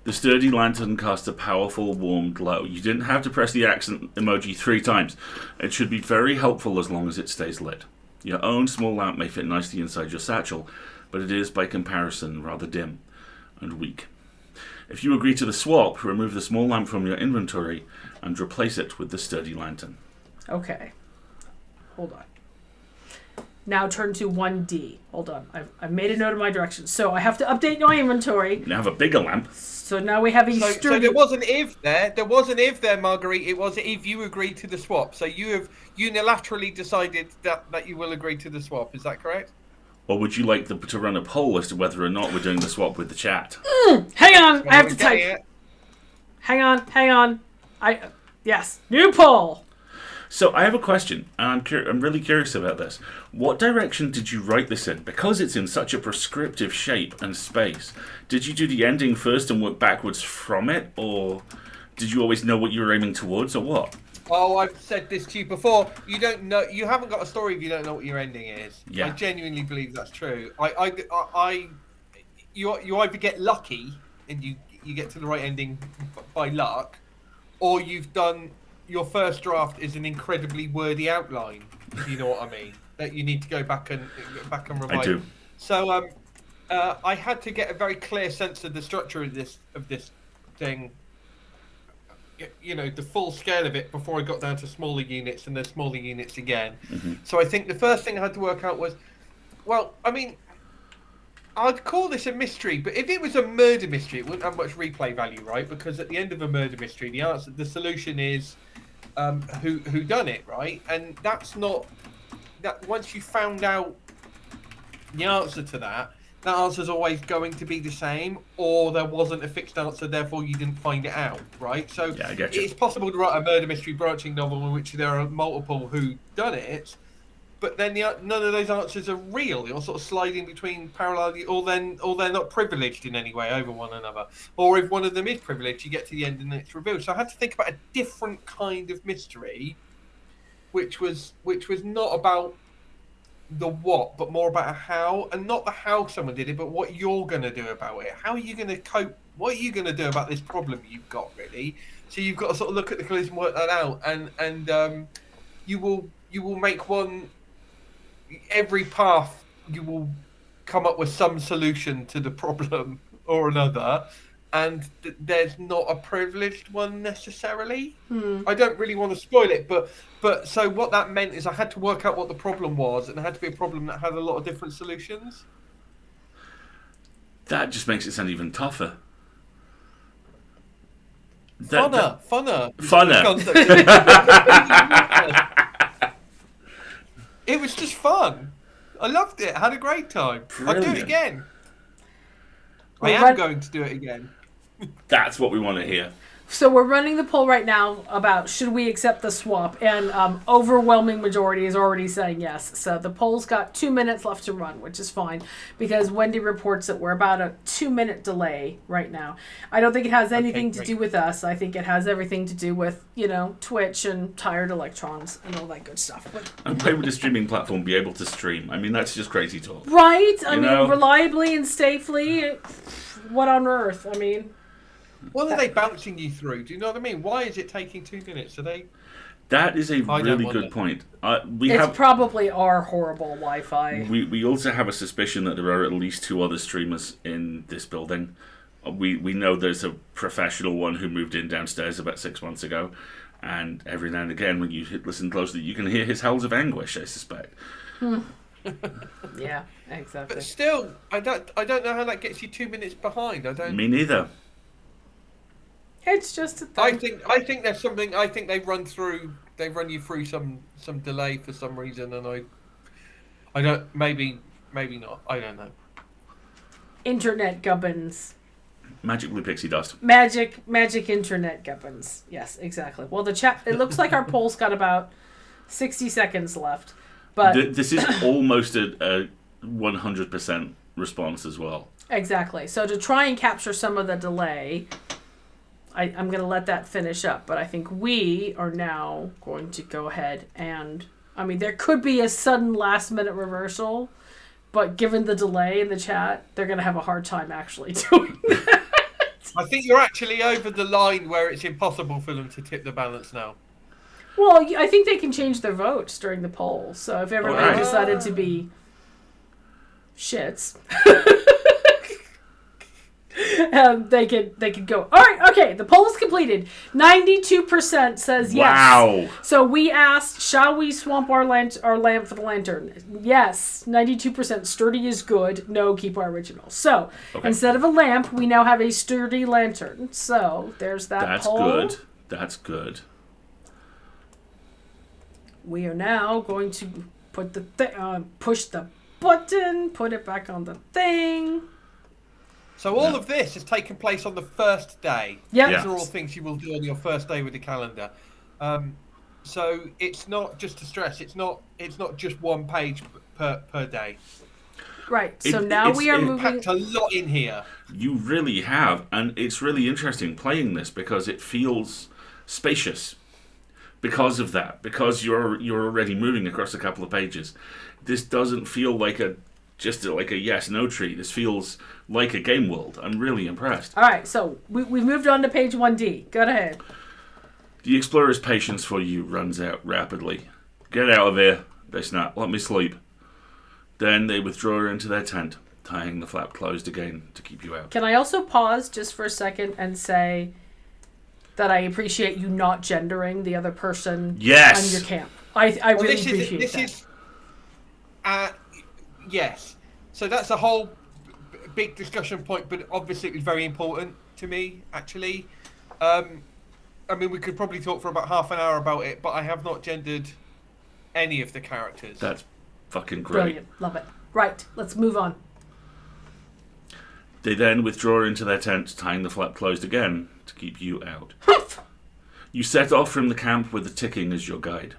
[SPEAKER 2] The sturdy lantern casts a powerful, warm glow. You didn't have to press the accent emoji 3 times. It should be very helpful as long as it stays lit. Your own small lamp may fit nicely inside your satchel, but it is, by comparison, rather dim and weak. If you agree to the swap, remove the small lamp from your inventory and replace it with the sturdy lantern.
[SPEAKER 1] Okay. Hold on. Now turn to 1D. Hold on. I've made a note of my directions. So I have to update my inventory.
[SPEAKER 2] Now have a bigger lamp.
[SPEAKER 1] So now we have a
[SPEAKER 3] sturdy... So there was an if there. There was an if there, Marguerite. It was if you agreed to the swap. So you have unilaterally decided that you will agree to the swap. Is that correct?
[SPEAKER 2] Or would you like to run a poll as to whether or not we're doing the swap with the chat?
[SPEAKER 1] Hang on. I have to type. Hang on. Yes. New poll.
[SPEAKER 2] So I have a question, and I'm really curious about this. What direction did you write this in? Because it's in such a prescriptive shape and space, did you do the ending first and work backwards from it, or did you always know what you were aiming towards, or what?
[SPEAKER 3] Oh, I've said this to you before. You don't know. You haven't got a story if you don't know what your ending is.
[SPEAKER 2] Yeah.
[SPEAKER 3] I genuinely believe that's true. You either get lucky and you get to the right ending by luck, or you've done your first draft is an incredibly wordy outline. If you know what I mean, that you need to go back and revise.
[SPEAKER 2] I do.
[SPEAKER 3] So I had to get a very clear sense of the structure of this thing. You know, the full scale of it before I got down to smaller units and then smaller units again.
[SPEAKER 2] Mm-hmm.
[SPEAKER 3] So I think the first thing I had to work out was, well, I mean, I'd call this a mystery, but if it was a murder mystery, it wouldn't have much replay value, right? Because at the end of a murder mystery, the solution is who done it, right? And that's not that. Once you found out the answer to that answer's always going to be the same, or there wasn't a fixed answer, therefore you didn't find it out, right? So
[SPEAKER 2] Yeah, I get you.
[SPEAKER 3] it's possible to write a murder mystery branching novel in which there are multiple who done it, but then none of those answers are real. You're sort of sliding between parallel, or they're not privileged in any way over one another. Or if one of them is privileged, you get to the end and it's revealed. So I had to think about a different kind of mystery, which was not about the what, but more about a how, and not the how someone did it, but what you're going to do about it. How are you going to cope? What are you going to do about this problem you've got, really? So you've got to sort of look at the clues and work that out, and you will make one. Every path you will come up with some solution to the problem or another, and there's not a privileged one necessarily. I don't really want to spoil it, but so what that meant is I had to work out what the problem was, and it had to be a problem that had a lot of different solutions.
[SPEAKER 2] That just makes it sound even tougher.
[SPEAKER 3] Funner. It was just fun. I loved it. I had a great time.
[SPEAKER 2] Brilliant.
[SPEAKER 3] I'd do it again.
[SPEAKER 1] Well,
[SPEAKER 3] I am going to do it again.
[SPEAKER 2] That's what we want to hear.
[SPEAKER 1] So we're running the poll right now about should we accept the swap, and overwhelming majority is already saying yes. So the poll's got 2 minutes left to run, which is fine, because Wendy reports that we're about a 2-minute delay right now. I don't think it has anything to do with us. I think it has everything to do with, Twitch and tired electrons and all that good stuff. But
[SPEAKER 2] And why would a streaming platform be able to stream? I mean, that's just crazy talk.
[SPEAKER 1] right? I mean, reliably and safely. What on earth? I mean...
[SPEAKER 3] What are they bouncing you through? Do you know what I mean? Why is it taking 2 minutes? Are they?
[SPEAKER 2] That is a really good point.
[SPEAKER 1] It's probably our horrible Wi-Fi.
[SPEAKER 2] We also have a suspicion that there are at least 2 other streamers in this building. We know there's a professional one who moved in downstairs about 6 months ago, and every now and again, when you listen closely, you can hear his howls of anguish, I suspect.
[SPEAKER 1] Yeah, exactly.
[SPEAKER 3] But still, I don't know how that gets you 2 minutes behind.
[SPEAKER 2] Me neither.
[SPEAKER 1] It's just a thing.
[SPEAKER 3] I think there's something. I think they run you through some delay for some reason, and I don't. Maybe not. I don't know.
[SPEAKER 1] Internet gubbins.
[SPEAKER 2] Magic blue pixie dust.
[SPEAKER 1] Magic internet gubbins. Yes, exactly. Well, the chat. It looks like our poll's got about 60 seconds left, but
[SPEAKER 2] this is almost a 100% response as well.
[SPEAKER 1] Exactly. So to try and capture some of the delay, I'm going to let that finish up, but I think we are now going to go ahead and, I mean, there could be a sudden last-minute reversal, but given the delay in the chat, they're going to have a hard time actually doing that.
[SPEAKER 3] I think you're actually over the line where it's impossible for them to tip the balance now.
[SPEAKER 1] Well, I think they can change their votes during the poll, so if everybody decided to be shits... they could go, all right, okay, the poll is completed. 92% says yes.
[SPEAKER 2] Wow.
[SPEAKER 1] So we asked, shall we swamp our lamp for the lantern? Yes. 92%. Sturdy is good. No, keep our original. So instead of a lamp, we now have a sturdy lantern. So there's that poll.
[SPEAKER 2] That's good.
[SPEAKER 1] We are now going to put push the button, put it back on the thing.
[SPEAKER 3] So all of this has taken place on the first day.
[SPEAKER 1] Yep.
[SPEAKER 3] These are all things you will do on your first day with the calendar. So it's not just a stress. It's not just one page per day.
[SPEAKER 1] Right. So now we are moving.
[SPEAKER 3] Packed a lot in here.
[SPEAKER 2] You really have, and it's really interesting playing this because it feels spacious. Because of that, because you're already moving across a couple of pages, this doesn't feel like just like a yes/no tree. This feels like a game world. I'm really impressed.
[SPEAKER 1] All right, so we've moved on to page 1D. Go ahead.
[SPEAKER 2] The explorer's patience for you runs out rapidly. Get out of here, they snap. Let me sleep. Then they withdraw into their tent, tying the flap closed again to keep you out.
[SPEAKER 1] Can I also pause just for a second and say that I appreciate you not gendering the other person
[SPEAKER 2] Yes.
[SPEAKER 1] on your camp. I really appreciate that.
[SPEAKER 3] Yes. So that's a whole big discussion point, but obviously it was very important to me, actually. I mean, we could probably talk for about half an hour about it, but I have not gendered any of the characters.
[SPEAKER 2] That's fucking great.
[SPEAKER 1] Brilliant. Love it. Right, let's move on.
[SPEAKER 2] They then withdraw into their tent, tying the flap closed again to keep you out. You set off from the camp with the ticking as your guide.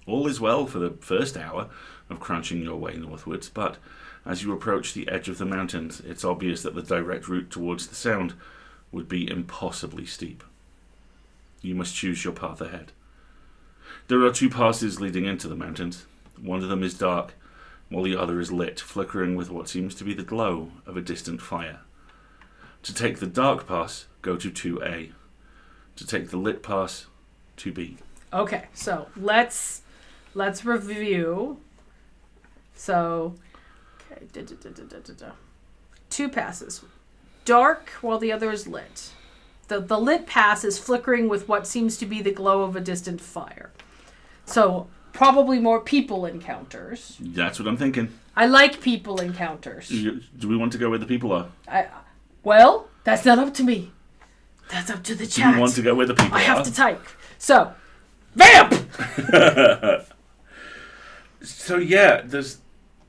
[SPEAKER 2] All is well for the first hour of crunching your way northwards, but as you approach the edge of the mountains, it's obvious that the direct route towards the sound would be impossibly steep. You must choose your path ahead. There are 2 passes leading into the mountains. One of them is dark, while the other is lit, flickering with what seems to be the glow of a distant fire. To take the dark pass, go to 2A. To take the lit pass, 2B.
[SPEAKER 1] Okay, so let's review. So, okay, 2 passes. Dark while the other is lit. The lit pass is flickering with what seems to be the glow of a distant fire. So, probably more people encounters.
[SPEAKER 2] That's what I'm thinking.
[SPEAKER 1] I like people encounters.
[SPEAKER 2] Do we want to go where the people are?
[SPEAKER 1] Well, that's not up to me. That's up to the chat.
[SPEAKER 2] Do you want to go where the people are?
[SPEAKER 1] I have to type. So, vamp!
[SPEAKER 2] So yeah, there's,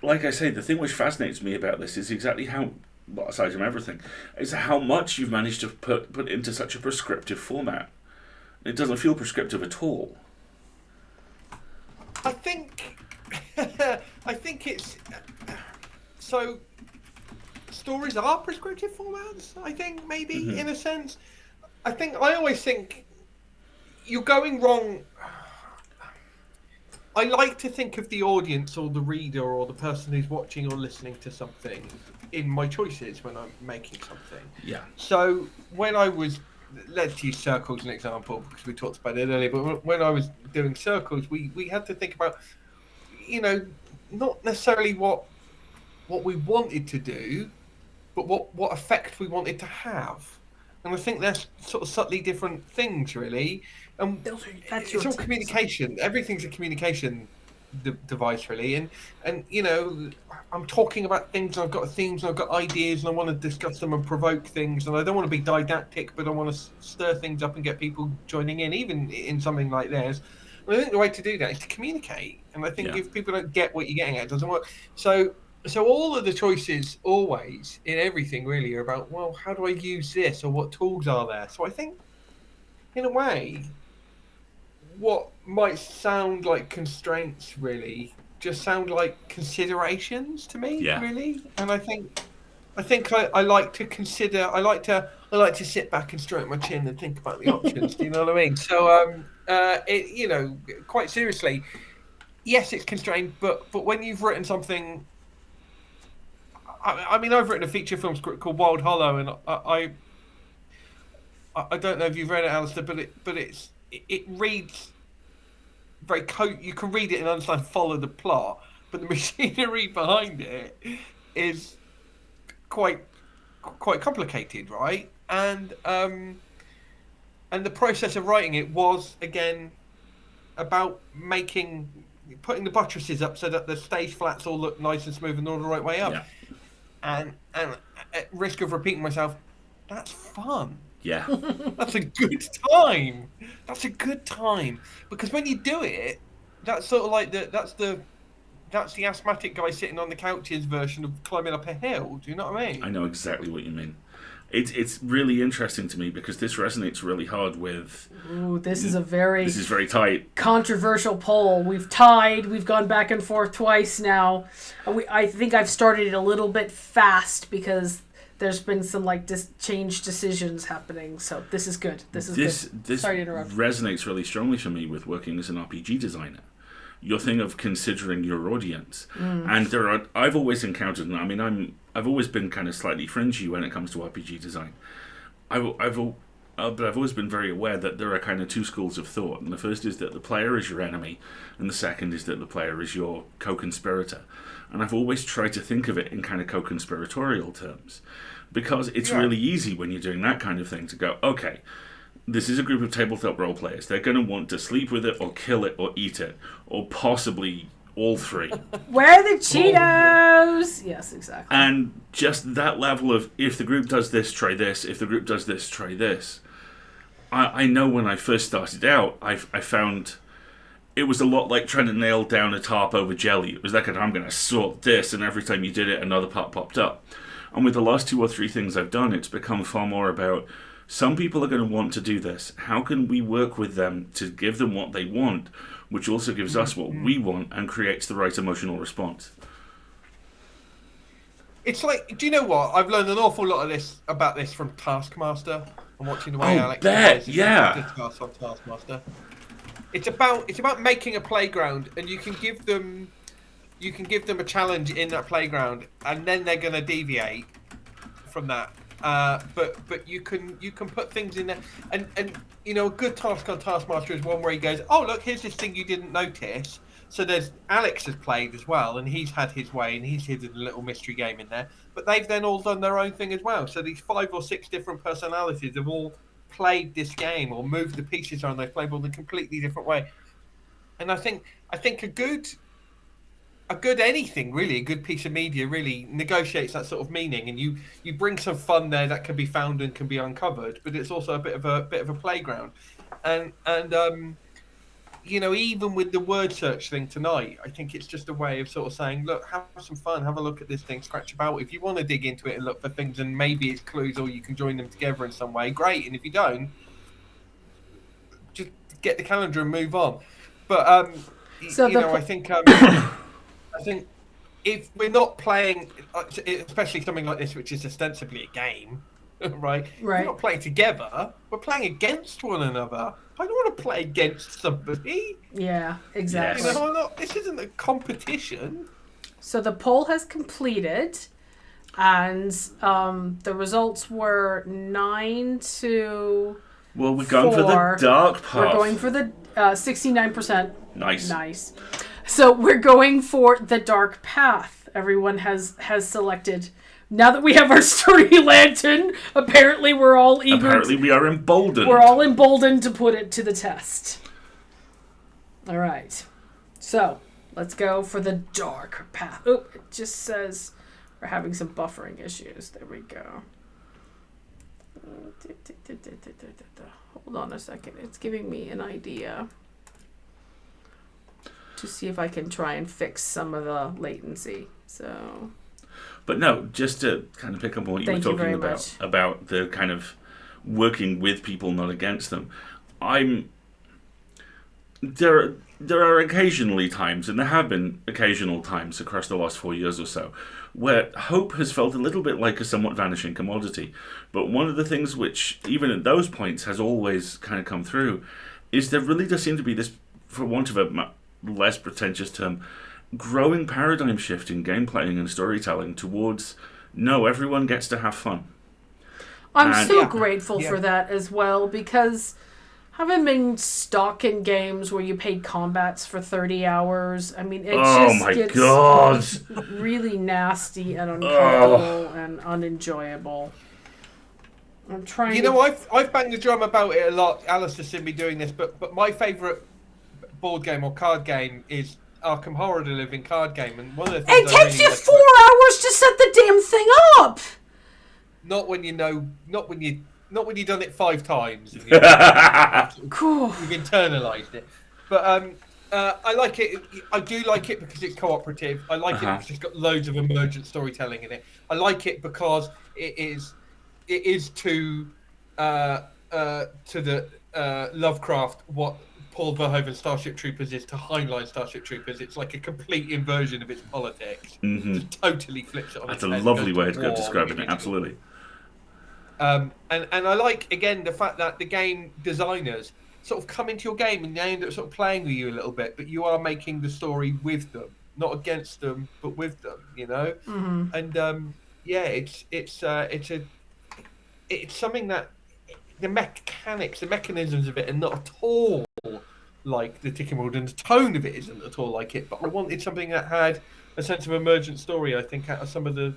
[SPEAKER 2] like I say, the thing which fascinates me about this is exactly how, well, aside from everything, is how much you've managed to put into such a prescriptive format. It doesn't feel prescriptive at all.
[SPEAKER 3] I think it's so. Stories are prescriptive formats. I think maybe in a sense. I always think you're going wrong. I like to think of the audience or the reader or the person who's watching or listening to something in my choices when I'm making something.
[SPEAKER 2] Yeah.
[SPEAKER 3] So when I was, let's use circles as an example because we talked about it earlier, but when I was doing circles, we had to think about, not necessarily what we wanted to do, but what effect we wanted to have. And I think they're sort of subtly different things, really. It's all communication. Everything's a communication device, really. And I'm talking about things, and I've got themes, and I've got ideas, and I want to discuss them and provoke things. And I don't want to be didactic, but I want to stir things up and get people joining in, even in something like this. And I think the way to do that is to communicate. And I think if people don't get what you're getting at, it doesn't work. So all of the choices always in everything really are about, well, how do I use this or what tools are there? So I think, in a way, what might sound like constraints really just sound like considerations to me, really. And I think I like to consider. I like to sit back and stroke my chin and think about the options. Do you know what I mean? So quite seriously, yes, it's constrained, but when you've written something. I mean, I've written a feature film script called Wild Hollow, and I don't know if you've read it, Alasdair, but it reads very you can read it and understand, follow the plot, but the machinery behind it is quite complicated, right? And the process of writing it was again about putting the buttresses up so that the stage flats all look nice and smooth and all the right way up.
[SPEAKER 2] Yeah.
[SPEAKER 3] And at risk of repeating myself, that's fun.
[SPEAKER 2] Yeah.
[SPEAKER 3] That's a good time. That's a good time. Because when you do it, that's sort of like that's the asthmatic guy sitting on the couch's version of climbing up a hill. Do you know what I mean?
[SPEAKER 2] I know exactly what you mean. it's really interesting to me because this resonates really hard with.
[SPEAKER 1] Ooh, this is very
[SPEAKER 2] tight.
[SPEAKER 1] Controversial poll. We've tied. We've gone back and forth twice now. I think I've started it a little bit fast because there's been some change decisions happening. So this is good. This good.
[SPEAKER 2] This
[SPEAKER 1] Sorry to interrupt.
[SPEAKER 2] Resonates really strongly for me with working as an RPG designer. Your thing of considering your audience, and I've always encountered, and I mean, I've always been kind of slightly fringy when it comes to RPG design. But I've always been very aware that there are kind of two schools of thought, and the first is that the player is your enemy, and the second is that the player is your co-conspirator. And I've always tried to think of it in kind of co-conspiratorial terms, because it's really easy when you're doing that kind of thing to go, okay, this is a group of tabletop role players. They're going to want to sleep with it or kill it or eat it, or possibly all three.
[SPEAKER 1] Where are the Cheetos? Yes, exactly.
[SPEAKER 2] And just that level of, if the group does this, try this. If the group does this, try this. I know when I first started out, I found it was a lot like trying to nail down a tarp over jelly. It was like, I'm going to sort this, and every time you did it, another part popped up. And with the last 2 or 3 things I've done, it's become far more about, some people are going to want to do this. How can we work with them to give them what they want, which also gives us what we want and creates the right emotional response?
[SPEAKER 3] It's like, do you know what? I've learned an awful lot of about this from Taskmaster. I'm watching the way Alex does tasks on Taskmaster. It's about making a playground, and you can give them a challenge in that playground, and then they're going to deviate from that. But you can put things in there, and a good task on Taskmaster is one where he goes, oh look, here's this thing you didn't notice. So there's Alex has played as well, and he's had his way, and he's hidden a little mystery game in there. But they've then all done their own thing as well. So these 5 or 6 different personalities have all played this game or moved the pieces around. They've played in a completely different way. And I think a good anything really, a good piece of media really negotiates that sort of meaning, and you bring some fun there that can be found and can be uncovered, but it's also a bit of a playground. And even with the word search thing tonight, I think it's just a way of sort of saying, look, have some fun, have a look at this thing, scratch about. If you want to dig into it and look for things, and maybe it's clues or you can join them together in some way, great. And if you don't, just get the calendar and move on. But I think if we're not playing, especially something like this, which is ostensibly a game, right? We're not playing together. We're playing against one another. I don't want to play against somebody.
[SPEAKER 1] Yeah, exactly.
[SPEAKER 3] This isn't a competition.
[SPEAKER 1] So the poll has completed, and the results were 9 to.
[SPEAKER 2] Well, we're going for the dark path.
[SPEAKER 1] We're going for the 69%.
[SPEAKER 2] Nice.
[SPEAKER 1] So we're going for the dark path. Everyone has selected. Now that we have our sturdy lantern, apparently we're all eager.
[SPEAKER 2] Apparently we are emboldened.
[SPEAKER 1] We're all emboldened to put it to the test. All right. So let's go for the dark path. Oh, it just says we're having some buffering issues. There we go. Hold on a second. It's giving me an idea to see if I can try and fix some of the latency. So.
[SPEAKER 2] But no, just to kind of pick up on what you were talking about the kind of working with people, not against them. There are occasionally times, and there have been occasional times across the last 4 years or so, where hope has felt a little bit like a somewhat vanishing commodity. But one of the things which, even at those points, has always kind of come through, is there really does seem to be this, for want of a less pretentious term, growing paradigm shift in game playing and storytelling towards, no, everyone gets to have fun.
[SPEAKER 1] I'm so grateful for that as well, because having been stuck in games where you paid combats for 30 hours, I mean, it gets really nasty and uncomfortable and unenjoyable. I'm trying
[SPEAKER 3] I've banged the drum about it a lot. Alice has seen me doing this, but my favourite board game or card game is Arkham Horror the Living card game, and one of the things
[SPEAKER 1] it takes you 4 hours to set the damn thing up.
[SPEAKER 3] Not when you've done it 5 times. And you've internalized it. But I like it. I do like it because it's cooperative. I like it because it's got loads of emergent storytelling in it. I like it because it is it is to the Lovecraft what Paul Verhoeven's Starship Troopers is to Heinlein Starship Troopers. It's like a complete inversion of its politics. Just totally flips it on
[SPEAKER 2] That's
[SPEAKER 3] its
[SPEAKER 2] a
[SPEAKER 3] head.
[SPEAKER 2] lovely way of describing it. Absolutely.
[SPEAKER 3] And I like, again, the fact that the game designers sort of come into your game and they end up sort of playing with you a little bit, but you are making the story with them, not against them, but with them, you know? And yeah, it's something that the mechanics, the mechanisms of it are not at all like the Ticking World, and the tone of it isn't at all like it, but I wanted something that had a sense of emergent story, I think, out of some of the